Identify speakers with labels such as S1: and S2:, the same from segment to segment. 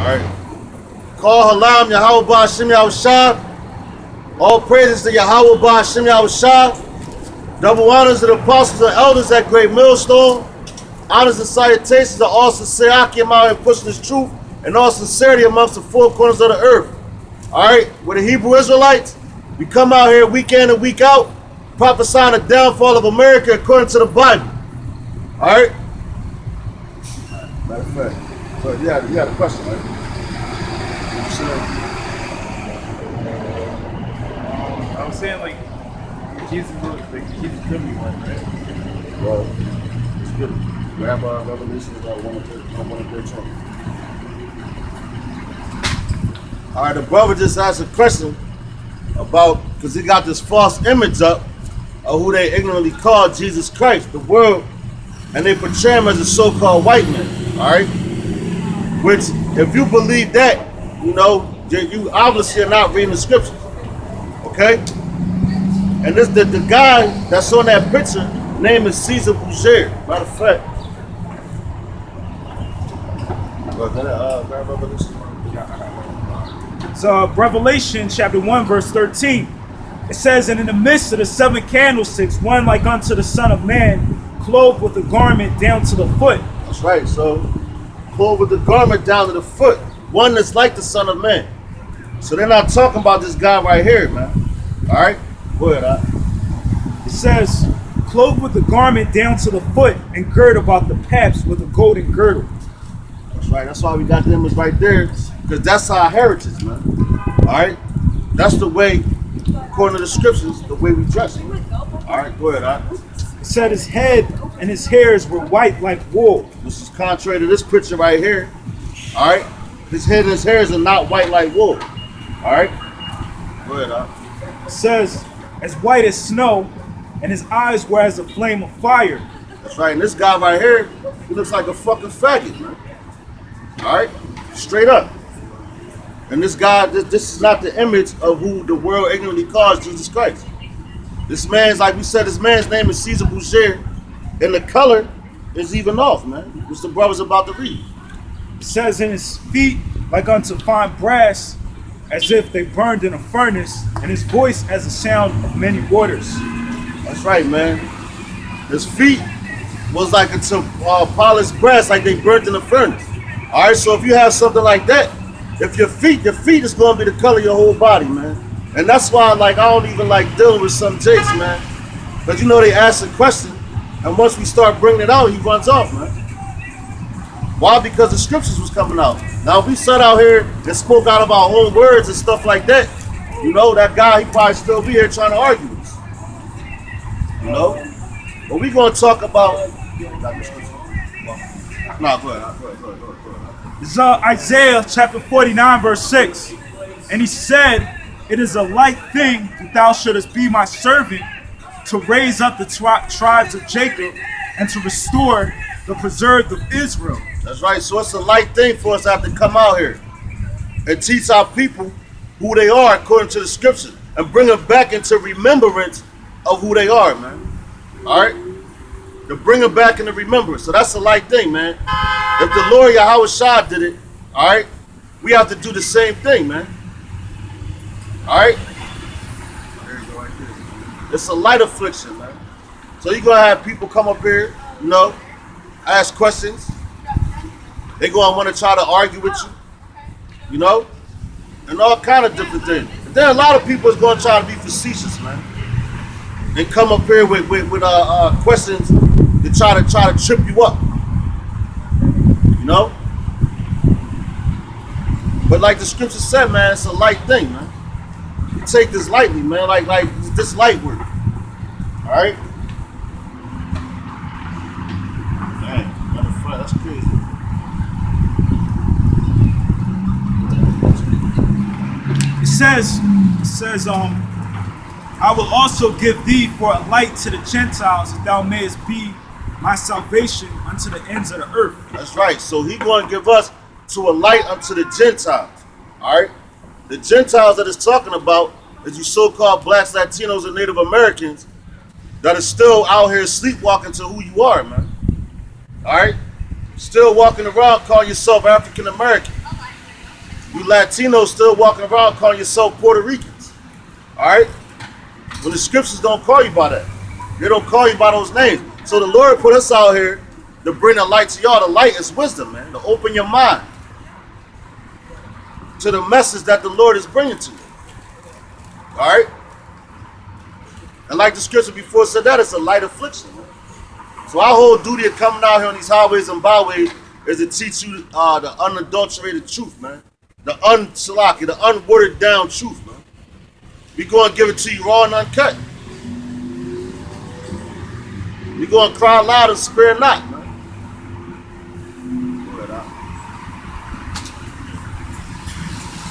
S1: right. Call Halam Yahweh Ba'Shem Yahushua. All praises to Yahweh Ba'Shem Yahushua. Double honors to the apostles and elders at Great Millstone. Honors and salutations to all sincere Akim out here pushing this truth and all sincerity amongst the four corners of the earth. All right, we're the Hebrew Israelites. We come out here week in and week out, prophesying the downfall of America according to the Bible. All right. Matter of fact, so you had a question, right?
S2: I was saying like Jesus could be one, right?
S1: Well, it's good. Grab Revelation about 1 and 13. All right, the brother just asked a question about, because he got this false image up of who they ignorantly call Jesus Christ, the world, and they portray him as a so-called white man, all right? Which, if you believe that, you know, you obviously are not reading the scriptures, okay? And this the guy that's on that picture, name is Caesar Boucher, matter of fact.
S2: So Revelation chapter 1 verse 13, it says, and in the midst of the 7 candlesticks, one like unto the Son of Man, clothed with a garment down to the foot.
S1: That's right, so clothed with the garment down to the foot, one that's like the Son of Man. So they're not talking about this guy right here, man. All right, go ahead.
S2: It says, clothed with the garment down to the foot and girt about the paps with a golden girdle.
S1: That's right, that's why we got the image right there, because that's our heritage, man. All right, that's the way, according to the scriptures, the way we dress. All right, go ahead.
S2: It said his head and his hairs were white like wool.
S1: This is contrary to this picture right here. All right, his head and his hairs are not white like wool. All right, go ahead.
S2: It says as white as snow, and his eyes were as a flame of fire.
S1: That's right, and this guy right here, he looks like a fucking faggot, man. All right, straight up. And this guy, this is not the image of who the world ignorantly calls Jesus Christ. This man's, like we said, this man's name is Caesar Boucher, and the color is even off, man, which the brother's about to read.
S2: It says in his feet like unto fine brass, as if they burned in a furnace, and his voice as the sound of many waters.
S1: That's right, man. His feet was like it's polished brass, like they burnt in a furnace. All right, so if you have something like that, if your feet is going to be the color of your whole body, man. And that's why, like, I don't even like dealing with some jakes, man. But you know, they ask a question, and once we start bringing it out, he runs off, man. Why? Because the scriptures was coming out. Now, if we sat out here and spoke out of our own words and stuff like that, you know, that guy, he probably still be here trying to argue with us. You know? But we going to talk about... No, go ahead.
S2: This is Isaiah chapter 49 verse 6. And he said, it is a light thing that thou shouldest be my servant to raise up the tribes of Jacob and to restore the preserved of Israel.
S1: That's right. So it's a light thing for us to have to come out here and teach our people who they are according to the scripture and bring them back into remembrance of who they are, man. All right? To bring them back into remembrance. So that's a light thing, man. If the Lord Yahweh Shah did it, all right, we have to do the same thing, man. All right? There you go, right there. It's a light affliction, man. So you're going to have people come up here, you know, ask questions. They're going to want to try to argue with you, you know, and all kind of different things. But then a lot of people is going to try to be facetious, man, and come up here with questions to try to trip you up, you know. But like the scripture said, man, it's a light thing, man. You take this lightly, man, like this light work. All right. Dang, that's crazy.
S2: It says, I will also give thee for a light to the Gentiles, that thou mayest be my salvation unto the ends of the earth.
S1: That's right. So he going to give us to a light unto the Gentiles. All right. The Gentiles that it's talking about is you so-called blacks, Latinos, and Native Americans that are still out here sleepwalking to who you are, man. All right. Still walking around calling yourself African American. You Latinos still walking around calling yourself Puerto Ricans. All right? When the scriptures don't call you by that. They don't call you by those names. So the Lord put us out here to bring the light to y'all. The light is wisdom, man. To open your mind to the message that the Lord is bringing to you. All right? And like the scripture before said that, it's a light affliction. Man. So our whole duty of coming out here on these highways and byways is to teach you the unadulterated truth, man. The the unwatered down truth, man. We going to give it to you raw and uncut. We going to cry loud and spare not, man. Go ahead, Al.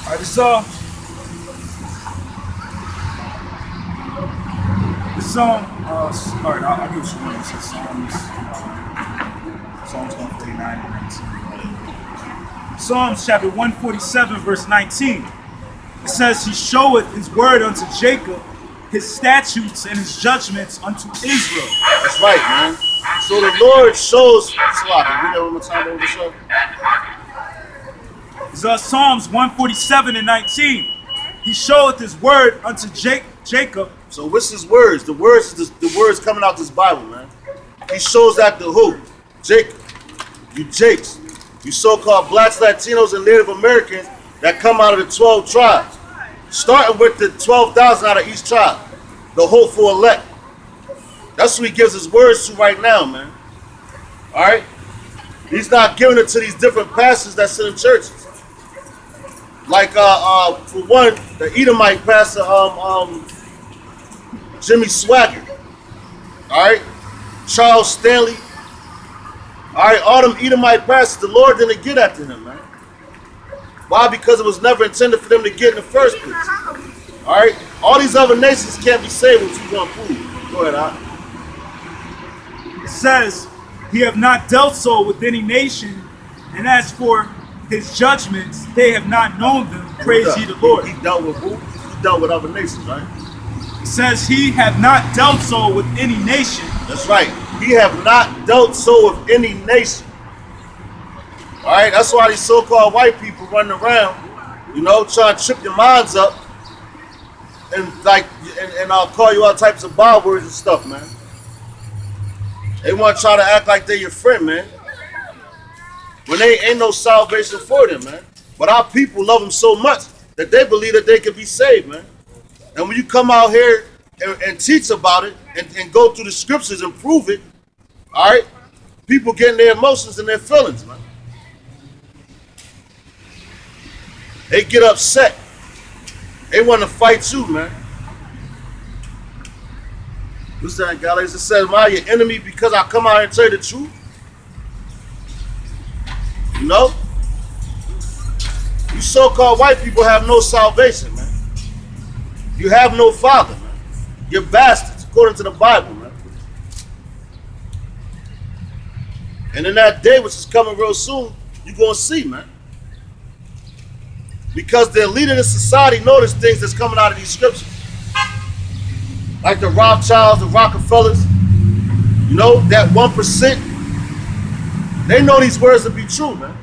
S2: All right, this all right, I'll give you one. This is Psalms 149 and 19. Psalms chapter 147, verse 19. It says, He showeth His word unto Jacob, His statutes and His judgments unto Israel.
S1: That's right, man. So the Lord shows. Slide. Read that one more time over the show.
S2: It's Psalms 147 and 19. He showeth His word unto Jacob.
S1: So what's His words? The words is the words coming out this Bible, man. He shows that to who? Jacob. You Jakes. You so-called blacks, Latinos, and Native Americans that come out of the 12 tribes. Starting with the 12,000 out of each tribe. The hopeful elect. That's who He gives His words to right now, man. Alright? He's not giving it to these different pastors that sit in churches. Like, for one, the Edomite pastor, Jimmy Swagger. Alright? Charles Stanley. Alright, all them Edomite pastors, the Lord didn't get after him, man. Why? Because it was never intended for them to get in the first place. Alright? All these other nations can't be saved, what you gonna prove. Go ahead, Al.
S2: It says, He have not dealt so with any nation, and as for His judgments, they have not known them. Praise ye the Lord.
S1: He dealt with who? He dealt with other nations, right?
S2: It says, He have not dealt so with any nation.
S1: That's right. He have not dealt so with any nation. Alright, that's why these so-called white people running around, you know, trying to trip your minds up and I'll call you all types of bad words and stuff, man. They want to try to act like they're your friend, man. When they ain't no salvation for them, man. But our people love them so much that they believe that they can be saved, man. And when you come out here and teach about it and go through the scriptures and prove it, all right, people getting their emotions and their feelings, man. They get upset. They want to fight you, man. What's that, guys? It says, am I your enemy because I come out here and tell you the truth? You know? You so-called white people have no salvation, man. You have no father, man. You're bastards, according to the Bible, man. And in that day, which is coming real soon, you're going to see, man. Because the elite of the society notice things that's coming out of these scriptures. Like the Rothschilds, the Rockefellers, you know, that 1%. They know these words to be true, man.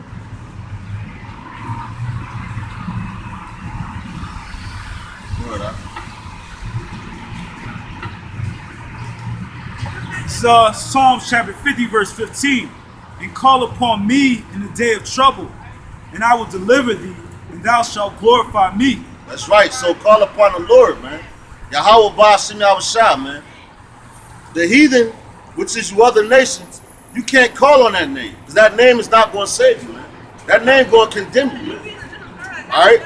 S2: It's Psalms chapter 50, verse 15. And call upon me in the day of trouble, and I will deliver thee, and thou shalt glorify me.
S1: That's right. So call upon the Lord, man. Yahweh Ba'Shem Yahushua, man. The heathen, which is you other nations, you can't call on that name. Because that name is not going to save you, man. That name going to condemn you, man. All right?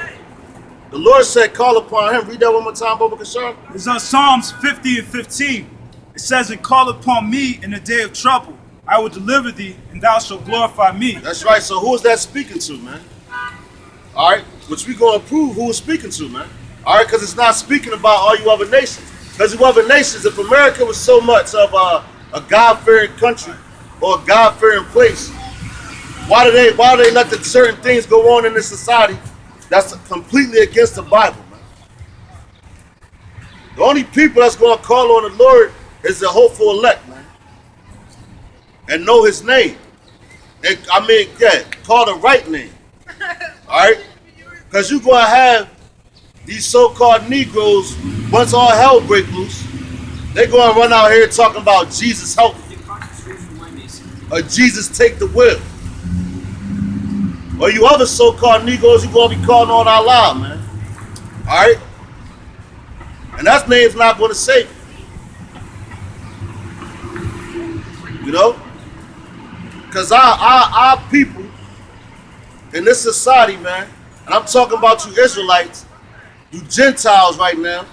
S1: The Lord said, call upon him. Read that one more time, Baba Kashar.
S2: It's Psalms 50 and 15. It says, and call upon me in the day of trouble. I will deliver thee, and thou shalt glorify me.
S1: That's right. So who is that speaking to, man? All right? Which we going to prove who is speaking to, man. All right? Because it's not speaking about all you other nations. Because you other nations, if America was so much of a God-fearing country or a God-fearing place, why do they let the certain things go on in this society that's completely against the Bible, man? The only people that's going to call on the Lord is the hopeful elect, man. And know his name. And, call the right name. All right? Because you're going to have these so-called Negroes, once all hell break loose, they're going to run out here talking about Jesus help or Jesus take the wheel. Or you other so-called Negroes, you're going to be calling on Allah, man. All right? And that name's not going to save you. You know? Because our people in this society, man, and I'm talking about you Israelites, you Gentiles right now,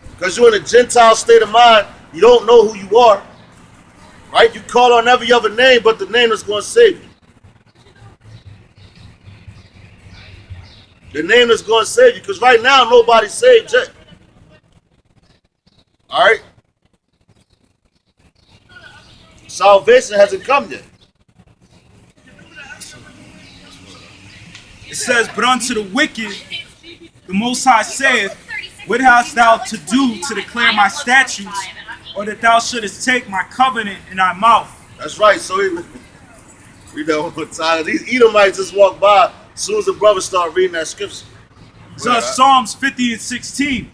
S1: because you're in a Gentile state of mind, you don't know who you are, right? You call on every other name but the name that's going to save you. The name that's going to save you, because right now nobody's saved yet. All right? Salvation hasn't come yet.
S2: It says, but unto the wicked, the Most High saith, what hast thou to do to declare my statutes, or that thou shouldest take my covenant in thy mouth?
S1: That's right. So read that one more time. These Edomites just walk by as soon as the brothers start reading that scripture.
S2: So Psalms 50 and 16.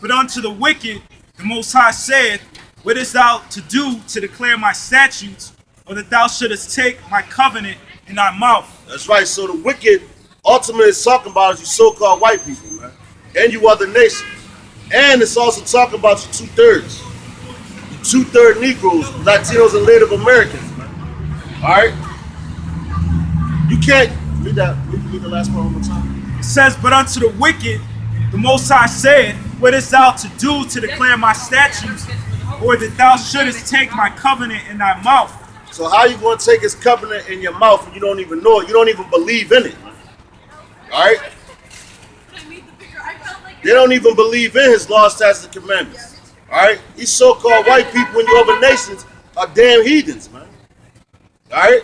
S2: But unto the wicked, the Most High saith, what hast thou to do to declare my statutes, or that thou shouldest take my covenant in thy mouth? That's
S1: right. So the wicked ultimately is talking about you so-called white people, man, and you other nations. And it's also talking about you two-thirds. You two-third Negroes, Latinos, and Native Americans, man. All right? You can't read that. Read the last part one more time.
S2: It says, but unto the wicked, the Most High saith, what hast thou to do to declare my statutes, or that thou shouldest take my covenant in thy mouth?
S1: So how you going to take his covenant in your mouth and you don't even know it? You don't even believe in it. All right? They don't even believe in his laws, statutes, and commandments. All right? These so-called white people in your other nations are damn heathens, man. All right?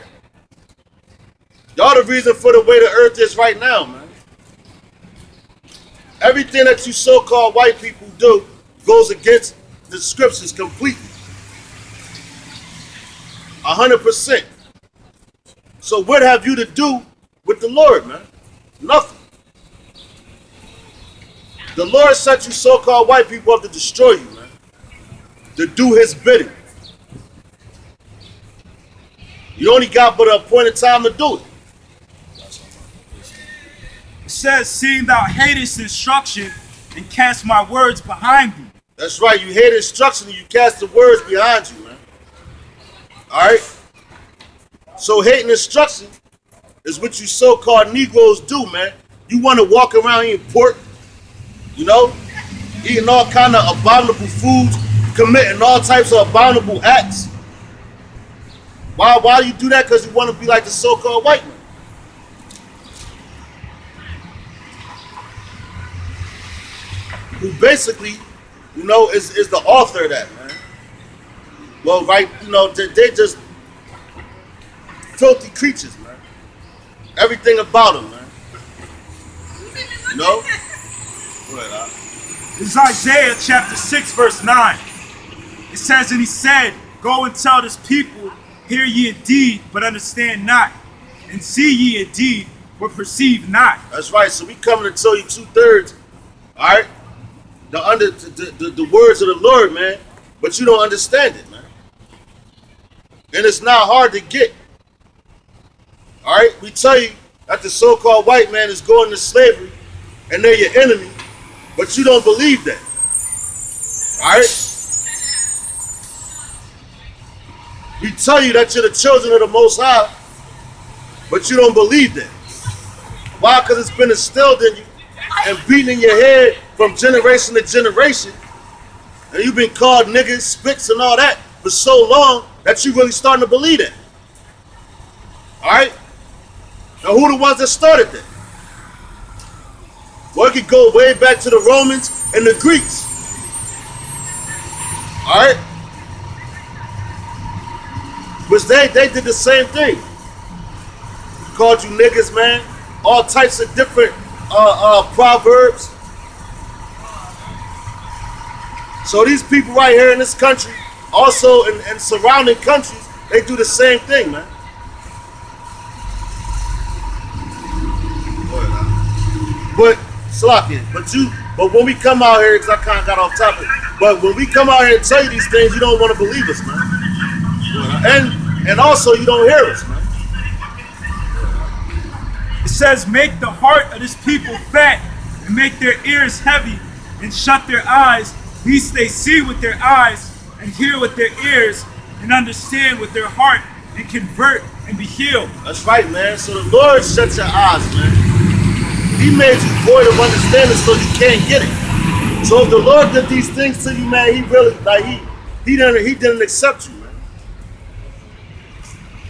S1: Y'all the reason for the way the earth is right now, man. Everything that you so-called white people do goes against the scriptures completely. 100%. So what have you to do with the Lord, man? Nothing. The Lord set you so-called white people up to destroy you, man. To do his bidding. You only got but an appointed time to do it.
S2: It says, seeing thou hatest instruction and cast my words behind thee.
S1: That's right. You hate instruction and you cast the words behind you, man. All right? So hating instruction is what you so-called Negroes do, man. You want to walk around eating pork, you know, eating all kind of abominable foods, committing all types of abominable acts. Why do you do that? Because you want to be like the so-called white man. Who basically, you know, is the author of that, man. Well, right, you know, they just filthy creatures, man. Everything about them, man. You know? Go ahead,
S2: This is Isaiah chapter 6, verse 9. It says, and he said, go and tell this people, hear ye indeed, but understand not, and see ye indeed, but perceive not.
S1: That's right. So we coming to tell you 2/3, all right? The words of the Lord, man, but you don't understand it, man. And it's not hard to get. All right? We tell you that the so-called white man is going to slavery and they're your enemy, but you don't believe that. All right? We tell you that you're the children of the Most High, but you don't believe that. Why? Because it's been instilled in you and beaten in your head from generation to generation. And you've been called niggas, spits, and all that for so long that you really starting to believe that. All right? Now, who the ones that started that? Well, it could go way back to the Romans and the Greeks. All right? Which they did the same thing. Called you niggas, man. All types of different proverbs. So these people right here in this country, also in surrounding countries, they do the same thing, man. But Slocky, but when we come out here, because I kind of got off topic, but when we come out here and tell you these things, you don't want to believe us, man. And also you don't hear us, man.
S2: It says, make the heart of this people fat and make their ears heavy and shut their eyes, lest they see with their eyes and hear with their ears and understand with their heart and convert and be healed.
S1: That's right, man. So the Lord shut your eyes, man. He made you void of understanding so you can't get it. So if the Lord did these things to you, man, he really, like, he didn't accept you, man.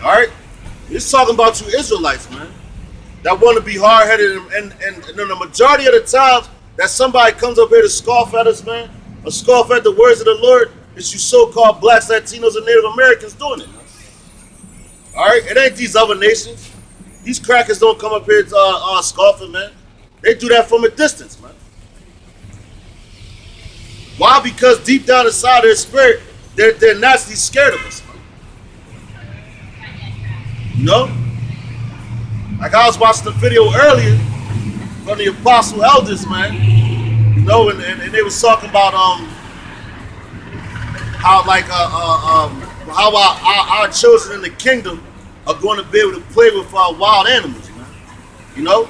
S1: All right? He's talking about you Israelites, man, that want to be hard-headed, and the majority of the times that somebody comes up here to scoff at us, man, or scoff at the words of the Lord, it's you so-called blacks, Latinos, and Native Americans doing it. All right? It ain't these other nations. These crackers don't come up here scoffing, man. They do that from a distance, man. Why? Because deep down inside their spirit, they're naturally scared of us, man. You know? Like I was watching the video earlier from the Apostle Elders, man. You know, and they was talking about how like how our children in the kingdom are going to be able to play with our wild animals, man. You know?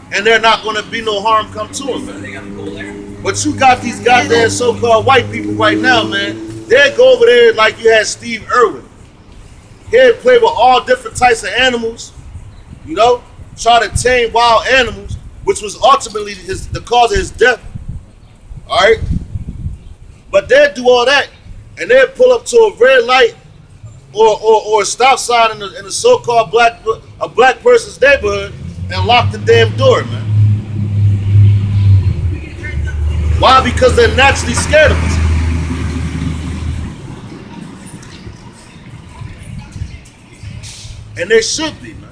S1: And they're not going to be no harm come to them, man. But you got these goddamn so-called white people right now, man. They go over there like you had Steve Irwin. He'd play with all different types of animals, you know, try to tame wild animals, which was ultimately the cause of his death. All right? But they'd do all that, and they'd pull up to a red light or a stop sign in the so-called black person's neighborhood and lock the damn door, man. Why? Because they're naturally scared of us. And they should be, man.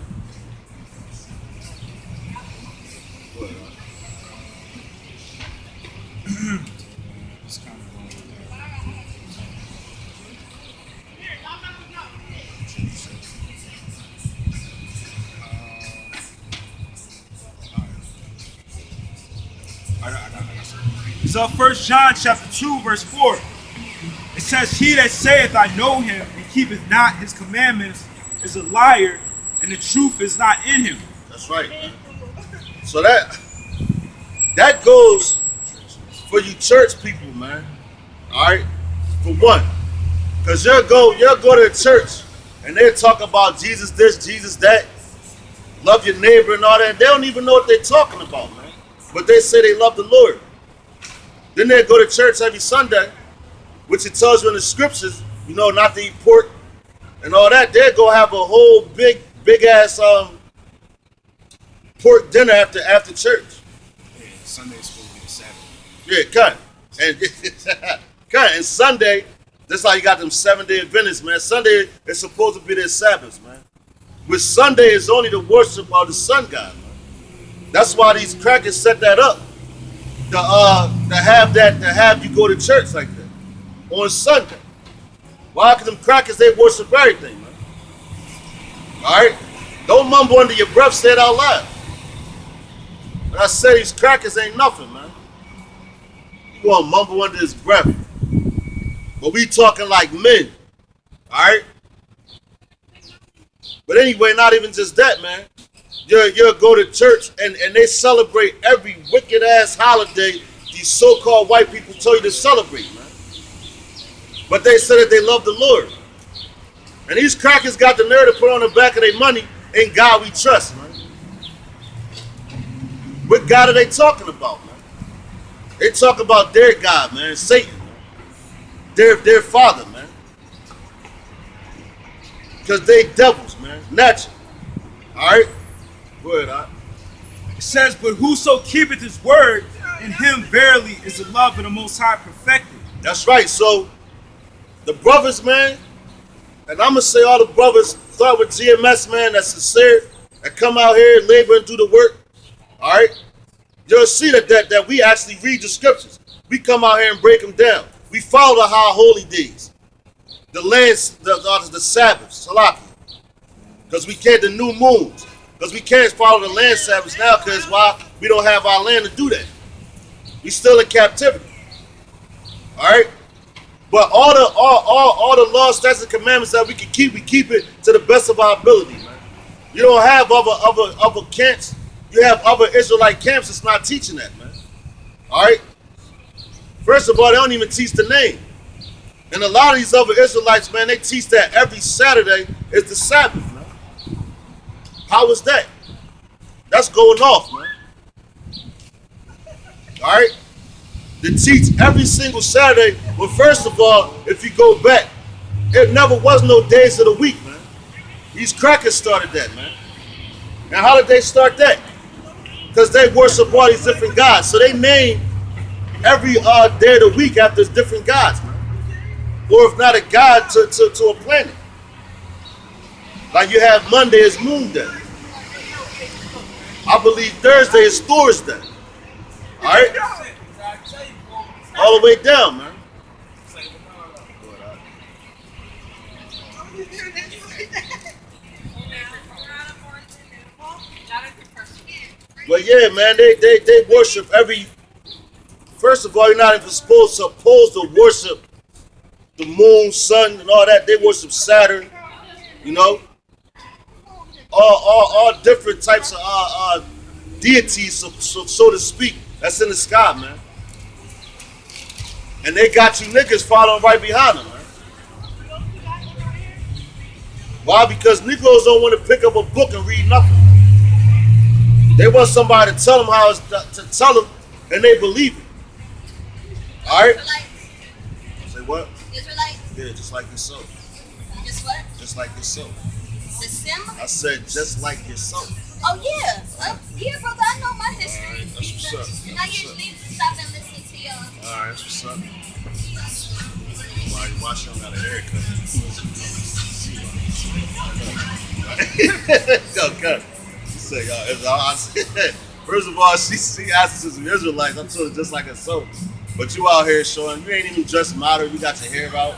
S2: So 1 John chapter 2, verse 4. It says, he that saith, I know him, and keepeth not his commandments, is a liar, and the truth is not in him.
S1: That's right, man. So that goes for you church people, man. All right? For one. Because you'll go to a church, and they'll talk about Jesus this, Jesus that, love your neighbor and all that. And they don't even know what they're talking about, man. But they say they love the Lord. Then they go to church every Sunday, which it tells you in the scriptures, you know, not to eat pork and all that. They'll go have a whole big ass pork dinner after church.
S3: Yeah, Sunday's supposed to be the Sabbath.
S1: Yeah, cut. And Sunday, that's how you got them 7-day Adventists, man. Sunday is supposed to be their Sabbath, man. But Sunday is only the worship of the sun god, man. That's why these crackers set that up. To have you go to church like that on Sunday. Why? Because them crackers, they worship everything, man. All right? Don't mumble under your breath, say it out loud. When I say these crackers ain't nothing, man. You gonna mumble under his breath. But we talking like men. All right? But anyway, not even just that, man. You'll go to church and they celebrate every wicked ass holiday these so-called white people tell you to celebrate, man. But they say that they love the Lord. And these crackers got the nerve to put on the back of their money, in God we trust, man. What God are they talking about, man? They talk about their God, man, Satan, man. Their father, man. Because they devils, man, naturally. All right? Word, huh?
S2: It says, but whoso keepeth his word, in him verily is the love of the Most High perfected.
S1: That's right. So the brothers, man, and I'm gonna say all the brothers start with GMS, man, that's sincere, that come out here, labor and do the work. All right, you'll see that we actually read the scriptures. We come out here and break them down. We follow the high holy days, the lands, the Sabbaths, Salaki, because we can't the new moons. Because we can't follow the land Sabbaths now because why? We don't have our land to do that. We still in captivity. All right? But all the laws, statutes, and commandments that we can keep, we keep it to the best of our ability, man. You don't have other camps. You have other Israelite camps that's not teaching that, man. All right? First of all, they don't even teach the name. And a lot of these other Israelites, man, they teach that every Saturday is the Sabbath, man. How is that? That's going off, man. All right? They teach every single Saturday. Well, first of all, if you go back, it never was no days of the week, man. These crackers started that, man. And how did they start that? Because they worship all these different gods. So they name every day of the week after different gods, man. Or if not a god, to a planet. Like you have Monday is Moon Day. I believe Thursday is Thor's Day. All right? All the way down, man. Well, yeah, man, they worship every. First of all, you're not even supposed to worship the moon, sun, and all that. They worship Saturn, you know. All different types of deities, so to speak, that's in the sky, man. And they got you niggas following right behind them, man. Why? Because Negroes don't want to pick up a book and read nothing. They want somebody to tell them how it's to tell them, and they believe it. All right?
S4: Israelites.
S1: Say what?
S4: Israelites.
S1: Yeah, just like yourself.
S4: Just what?
S1: Just like yourself.
S4: The Sim?
S1: I said just like yourself.
S4: Oh yeah. Yeah, brother, I know my history.
S1: All right, that's what's up.
S4: And I usually stop and listen to y'all.
S1: All right, that's what's up. Why she don't got a haircut? Yo, cut. She said, first of all, she asked us some Israelites. I told her just like herself. But you out here showing, you ain't even dressed model. You got your hair out.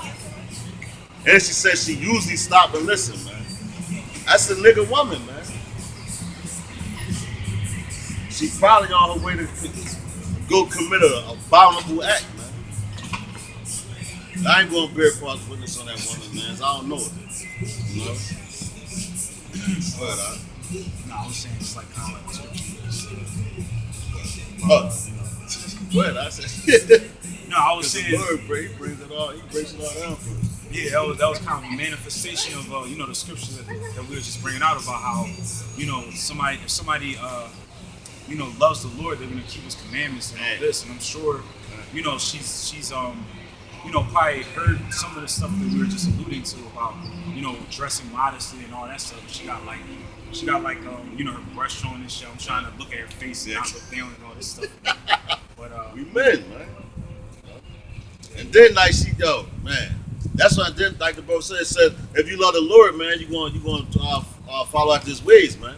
S1: And she said she usually stop and listen, man. That's a nigga woman, man. She probably on her way to go commit a abominable act, man. I ain't going to bear false witness on that woman, man. I don't know it. You know? But,
S3: No, I was saying it's like kind of like
S1: go ahead, I said.
S3: No, I was saying.
S1: The Lord, he brings it all down for us.
S3: Yeah, that was kind of a manifestation of the scriptures that we were just bringing out about how if somebody loves the Lord, they're gonna keep His commandments and all this. And I'm sure she's probably heard some of the stuff that we were just alluding to about dressing modestly and all that stuff. She got like her breast showing and shit. I'm trying to look at her face and not look down and all this stuff. But
S1: we men, man. And then like man. That's what I did. Like the bro said, it said, if you love the Lord, man, you're going to follow out His ways, man,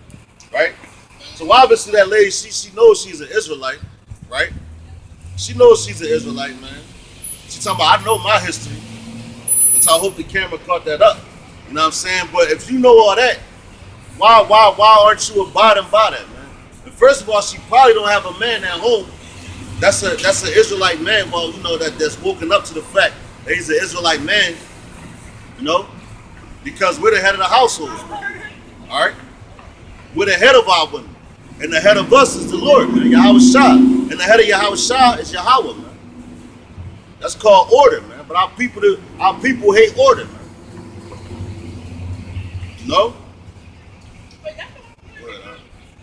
S1: right? So obviously that lady, she knows she's an Israelite, right? She knows she's an Israelite, man. She talking about, I know my history, which I hope the camera caught that up. You know what I'm saying? But if you know all that, why aren't you abiding by that, man? And first of all, she probably don't have a man at home. That's an Israelite man. Well, that's woken up to the fact. He's an Israelite man, because we're the head of the household, all right? We're the head of our women, and the head of us is the Lord, man, Yahweh Shah, and the head of Yahweh Shah is Yahweh, man. That's called order, man, but our people hate order, man.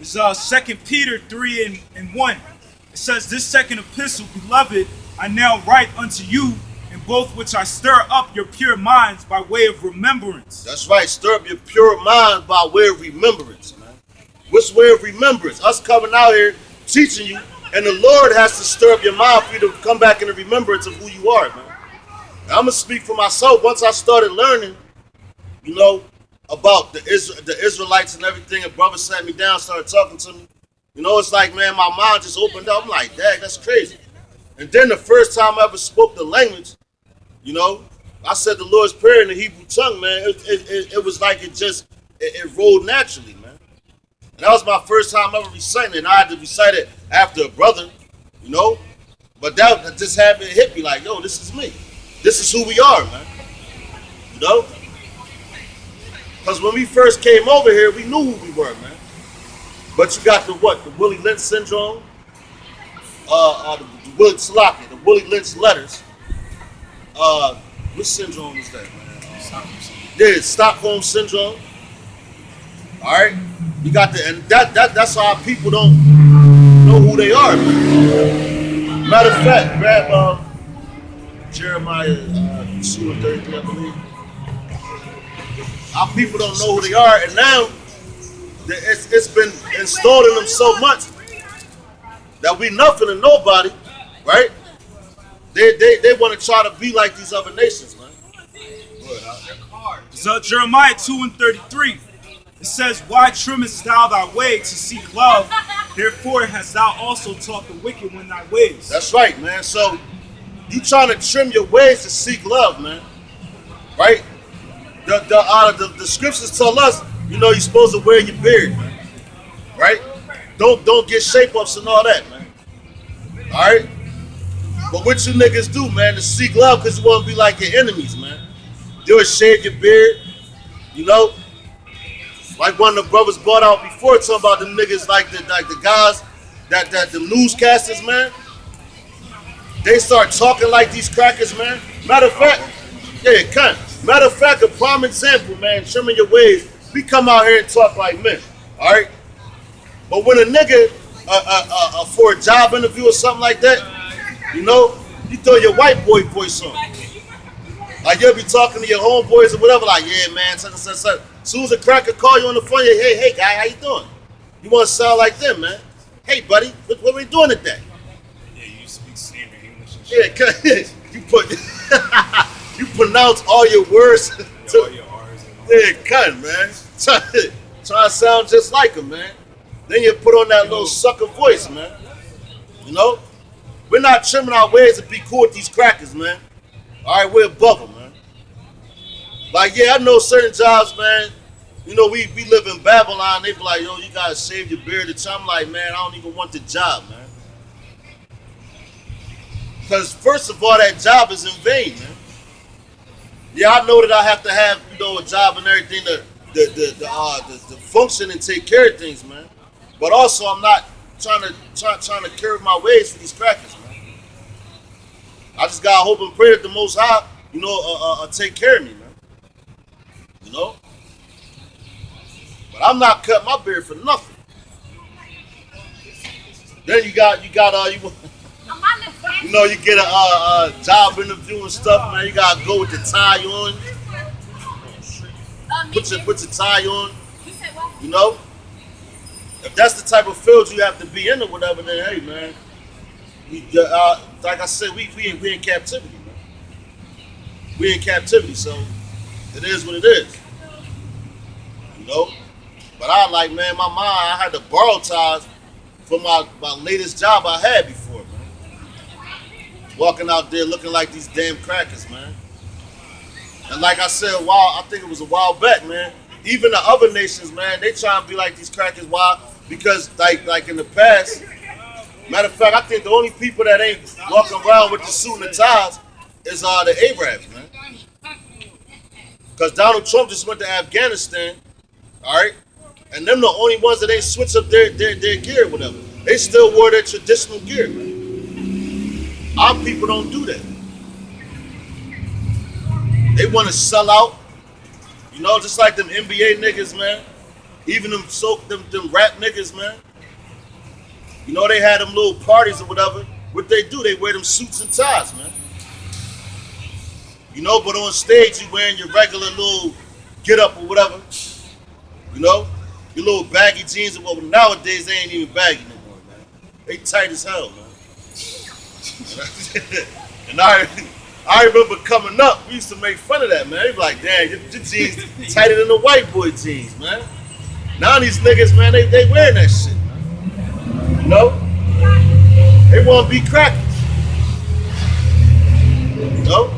S2: It's 2 Peter 3 and 1. It says, this second epistle, beloved, I now write unto you, in both which I stir up your pure minds by way of remembrance.
S1: That's right, stir up your pure minds by way of remembrance, man. Which way of remembrance? Us coming out here teaching you, and the Lord has to stir up your mind for you to come back in the remembrance of who you are, man. And I'm going to speak for myself. Once I started learning, about the Israelites and everything, and brother sat me down, started talking to me, it's like, man, my mind just opened up. I'm like, dang, that's crazy. And then the first time I ever spoke the language, I said the Lord's Prayer in the Hebrew tongue, man. It was like it rolled naturally, man. And that was my first time ever reciting it. And I had to recite it after a brother, you know. But that just happened to hit me like, yo, this is me. This is who we are, man. You know? Because when we first came over here, we knew who we were, man. But you got the what? The Willie Lynch syndrome, the Willie Lynch letters. Which syndrome is that, man? Yeah, Stockholm syndrome. All right, you got the, and that's how people don't know who they are, man. Matter of fact, grab Jeremiah 2:33, I believe. Our people don't know who they are, and now it's been installed in them so much that we nothing and nobody, right? They want to try to be like these other nations, man.
S2: So Jeremiah 2:33, it says, "Why trimmest thou thy way to seek love? Therefore hast thou also taught the wicked in thy ways."
S1: That's right, man. So you trying to trim your ways to seek love, man, right? The scriptures tell us, you know, you're supposed to wear your beard, man, right? Don't get shape ups and all that, man. All right. But what you niggas do, man, to seek love because you want to be like your enemies, man. You'll shave your beard, you know. Like one of the brothers brought out before, talking about them niggas like the guys that the newscasters, man. They start talking like these crackers, man. Matter of fact, yeah, cunt. Matter of fact, a prime example, man, trimming your ways. We come out here and talk like men, all right? But when a nigga for a job interview or something like that, you know, you throw your white boy voice on. Like you'll be talking to your homeboys or whatever, like, yeah, man, such and such, such. As soon as a cracker call you on the phone, you hey, guy, how you doing? You want to sound like them, man. Hey, buddy, what are we doing today?
S3: Yeah, you speak standard English and shit.
S1: Yeah, cause you put, you pronounce all your words.
S3: Yeah, all your R's and all.
S1: Yeah, cut, man. Try to sound just like him, man. Then you put on that little sucker voice, man. You know? We're not trimming our ways to be cool with these crackers, man. All right, we're above them, man. Like, yeah, I know certain jobs, man. You know, we live in Babylon. They be like, yo, you gotta shave your beard. I'm like, man, I don't even want the job, man. Because first of all, that job is in vain, man. Yeah, I know that I have to have, you know, a job and everything to function and take care of things, man. But also, I'm not trying to carry my ways for these crackers, man. I just gotta hope and pray that the Most High, you know, take care of me, man. You know. But I'm not cutting my beard for nothing. Then you know, you get a job interview and stuff, man. You gotta go with the tie on. Put your tie on. You know. If that's the type of field you have to be in or whatever, then hey, man. Like I said, we in captivity, man. We in captivity, so it is what it is. You know. But I like, man, my mind, I had to borrow ties from my latest job I had before, man. Walking out there looking like these damn crackers, man. And like I said, I think it was a while back, man. Even the other nations, man, they try to be like these crackers. Why? Because like in the past, matter of fact, I think the only people that ain't walking around with the suit and the ties is the Arabs, man. Because Donald Trump just went to Afghanistan, all right? And them the only ones that ain't switch up their gear or whatever. They still wore their traditional gear, man. Our people don't do that. They want to sell out, you know, just like them NBA niggas, man. Even them rap niggas, man. You know, they had them little parties or whatever. What they do, they wear them suits and ties, man. You know, but on stage you wearing your regular little get up or whatever. You know, your little baggy jeans or whatever. Nowadays they ain't even baggy no more, man. They tight as hell, man. And I remember coming up, we used to make fun of that, man. They be like, damn, your jeans tighter than the white boy jeans, man. Now these niggas, man, they wearing that shit, man. You know? They want to be crackers. You know?